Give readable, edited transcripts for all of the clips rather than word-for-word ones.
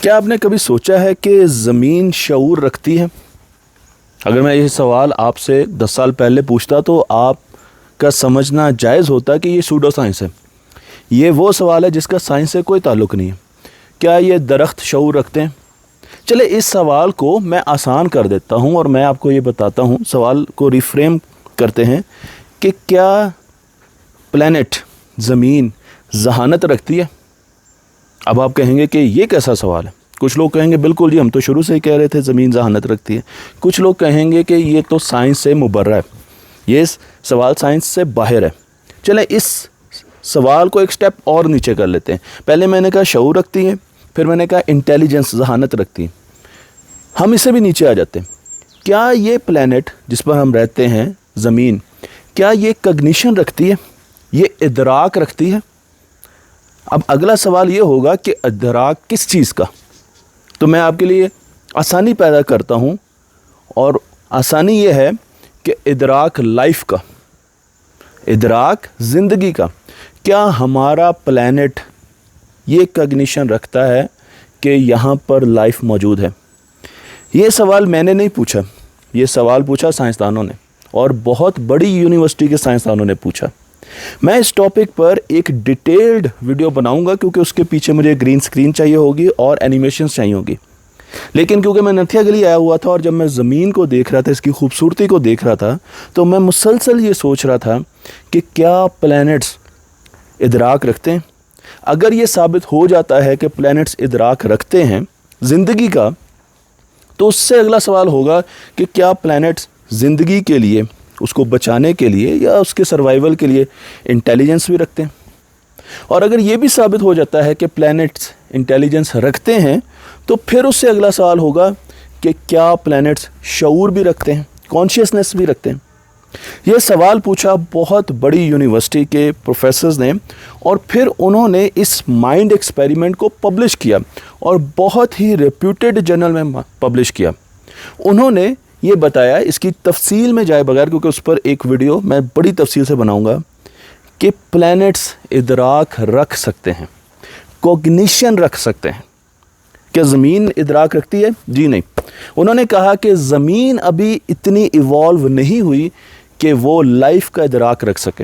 کیا آپ نے کبھی سوچا ہے کہ زمین شعور رکھتی ہے؟ اگر میں یہ سوال آپ سے 10 سال پہلے پوچھتا تو آپ کا سمجھنا جائز ہوتا کہ یہ سوڈو سائنس ہے. یہ وہ سوال ہے جس کا سائنس سے کوئی تعلق نہیں ہے. کیا یہ درخت شعور رکھتے ہیں؟ چلے اس سوال کو میں آسان کر دیتا ہوں اور میں آپ کو یہ بتاتا ہوں. سوال کو ریفریم کرتے ہیں کہ کیا پلینٹ زمین ذہانت رکھتی ہے؟ اب آپ کہیں گے کہ یہ کیسا سوال ہے. کچھ لوگ کہیں گے بالکل جی، ہم تو شروع سے ہی کہہ رہے تھے زمین ذہانت رکھتی ہے. کچھ لوگ کہیں گے کہ یہ تو سائنس سے مبرہ ہے، یہ سوال سائنس سے باہر ہے. چلیں اس سوال کو ایک سٹیپ اور نیچے کر لیتے ہیں. پہلے میں نے کہا شعور رکھتی ہے، پھر میں نے کہا انٹیلیجنس ذہانت رکھتی ہے. ہم اس سے بھی نیچے آ جاتے ہیں. کیا یہ پلینٹ جس پر ہم رہتے ہیں زمین، کیا یہ کگنیشن رکھتی ہے؟ یہ ادراک رکھتی ہے؟ اب اگلا سوال یہ ہوگا کہ ادراک کس چیز کا؟ تو میں آپ کے لیے آسانی پیدا کرتا ہوں، اور آسانی یہ ہے کہ ادراک لائف کا، ادراک زندگی کا. کیا ہمارا پلینٹ یہ کگنیشن رکھتا ہے کہ یہاں پر لائف موجود ہے؟ یہ سوال میں نے نہیں پوچھا، یہ سوال پوچھا سائنسدانوں نے، اور بہت بڑی یونیورسٹی کے سائنسدانوں نے پوچھا. میں اس ٹاپک پر ایک ڈیٹیلڈ ویڈیو بناؤں گا کیونکہ اس کے پیچھے مجھے گرین سکرین چاہیے ہوگی اور اینیمیشنز چاہیے ہوگی. لیکن کیونکہ میں نتھیا گلی آیا ہوا تھا اور جب میں زمین کو دیکھ رہا تھا، اس کی خوبصورتی کو دیکھ رہا تھا، تو میں مسلسل یہ سوچ رہا تھا کہ کیا پلینٹس ادراک رکھتے ہیں؟ اگر یہ ثابت ہو جاتا ہے کہ پلینٹس ادراک رکھتے ہیں زندگی کا، تو اس سے اگلا سوال ہوگا کہ کیا پلینٹس زندگی کے لیے، اس کو بچانے کے لیے یا اس کے سروائیول کے لیے انٹیلیجنس بھی رکھتے ہیں؟ اور اگر یہ بھی ثابت ہو جاتا ہے کہ پلینٹس انٹیلیجنس رکھتے ہیں، تو پھر اس سے اگلا سوال ہوگا کہ کیا پلینٹس شعور بھی رکھتے ہیں، کانشیسنس بھی رکھتے ہیں؟ یہ سوال پوچھا بہت بڑی یونیورسٹی کے پروفیسرز نے، اور پھر انہوں نے اس مائنڈ ایکسپیریمنٹ کو پبلش کیا اور بہت ہی ریپیوٹیڈ جرنل میں پبلش کیا. انہوں نے یہ بتایا، اس کی تفصیل میں جائے بغیر کیونکہ اس پر ایک ویڈیو میں بڑی تفصیل سے بناؤں گا، کہ پلینٹس ادراک رکھ سکتے ہیں، کوگنیشن رکھ سکتے ہیں. کیا زمین ادراک رکھتی ہے؟ جی نہیں. انہوں نے کہا کہ زمین ابھی اتنی ایوالو نہیں ہوئی کہ وہ لائف کا ادراک رکھ سکے،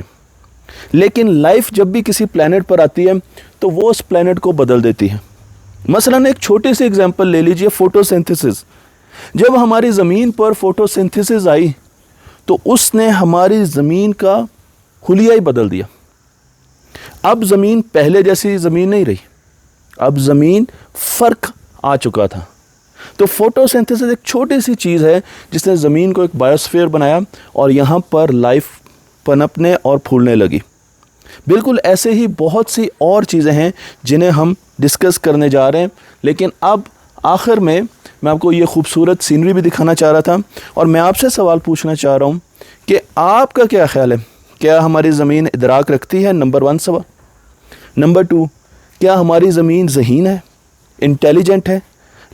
لیکن لائف جب بھی کسی پلینٹ پر آتی ہے تو وہ اس پلینٹ کو بدل دیتی ہے. مثلاً ایک چھوٹی سی اگزامپل لے لیجئے، فوٹو سینتھسس. جب ہماری زمین پر فوٹو سینتھسس آئی تو اس نے ہماری زمین کا حلیہ ہی بدل دیا. اب زمین پہلے جیسی زمین نہیں رہی، اب زمین فرق آ چکا تھا. تو فوٹو سینتھسس ایک چھوٹی سی چیز ہے جس نے زمین کو ایک بایوسفیئر بنایا اور یہاں پر لائف پنپنے اور پھولنے لگی. بالکل ایسے ہی بہت سی اور چیزیں ہیں جنہیں ہم ڈسکس کرنے جا رہے ہیں، لیکن اب آخر میں آپ کو یہ خوبصورت سینری بھی دکھانا چاہ رہا تھا، اور میں آپ سے سوال پوچھنا چاہ رہا ہوں کہ آپ کا کیا خیال ہے؟ کیا ہماری زمین ادراک رکھتی ہے؟ نمبر 1 سوال. نمبر 2، کیا ہماری زمین ذہین ہے، انٹیلیجنٹ ہے،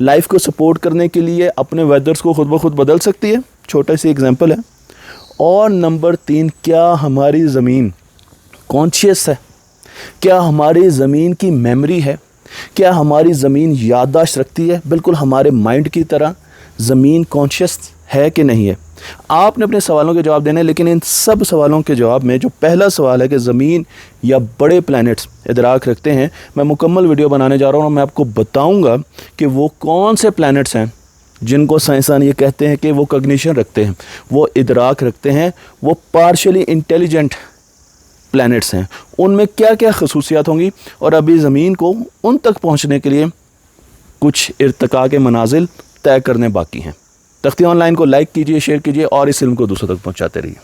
لائف کو سپورٹ کرنے کے لیے اپنے ویدرز کو خود بخود بدل سکتی ہے؟ چھوٹا سی اگزامپل ہے. اور نمبر 3، کیا ہماری زمین کانشیس ہے؟ کیا ہماری زمین کی میموری ہے؟ کیا ہماری زمین یادداشت رکھتی ہے بالکل ہمارے مائنڈ کی طرح؟ زمین کانشیس ہے کہ نہیں ہے؟ آپ نے اپنے سوالوں کے جواب دینے، لیکن ان سب سوالوں کے جواب میں جو پہلا سوال ہے کہ زمین یا بڑے پلینٹس ادراک رکھتے ہیں، میں مکمل ویڈیو بنانے جا رہا ہوں اور میں آپ کو بتاؤں گا کہ وہ کون سے پلینٹس ہیں جن کو سائنسدان یہ کہتے ہیں کہ وہ کگنیشن رکھتے ہیں، وہ ادراک رکھتے ہیں، وہ پارشلی انٹیلیجنٹ پلینٹس ہیں. ان میں کیا کیا خصوصیات ہوں گی، اور ابھی زمین کو ان تک پہنچنے کے لیے کچھ ارتقاء کے منازل طے کرنے باقی ہیں. تختیہ آن لائن کو لائک کیجئے، شیئر کیجئے اور اس علم کو دوسروں تک پہنچاتے رہیے.